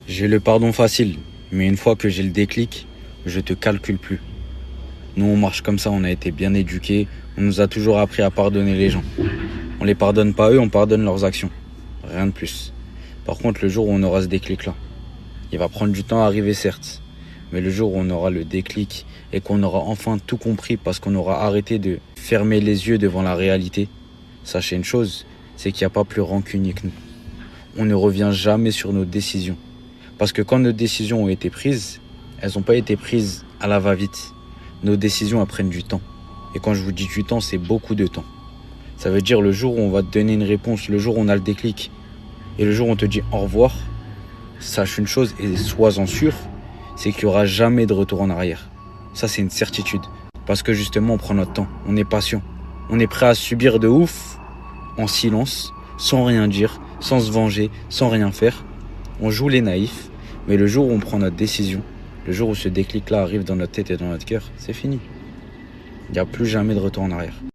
J'ai le pardon facile, mais une fois que j'ai le déclic, je te calcule plus. Nous, on marche comme ça, on a été bien éduqués, on nous a toujours appris à pardonner les gens. On les pardonne pas eux, on pardonne leurs actions. Rien de plus. Par contre, le jour où on aura ce déclic-là, il va prendre du temps à arriver certes, mais le jour où on aura le déclic et qu'on aura enfin tout compris parce qu'on aura arrêté de fermer les yeux devant la réalité, sachez une chose, c'est qu'il n'y a pas plus rancunier que nous. On ne revient jamais sur nos décisions. Parce que quand nos décisions ont été prises, elles n'ont pas été prises à la va-vite. Nos décisions, elles prennent du temps. Et quand je vous dis du temps, c'est beaucoup de temps. Ça veut dire le jour où on va te donner une réponse, le jour où on a le déclic, et le jour où on te dit au revoir, sache une chose et sois-en sûr, c'est qu'il n'y aura jamais de retour en arrière. Ça, c'est une certitude. Parce que justement, on prend notre temps, on est patient. On est prêt à subir de ouf, en silence, sans rien dire, sans se venger, sans rien faire. On joue les naïfs, mais le jour où on prend notre décision, le jour où ce déclic-là arrive dans notre tête et dans notre cœur, c'est fini. Il n'y a plus jamais de retour en arrière.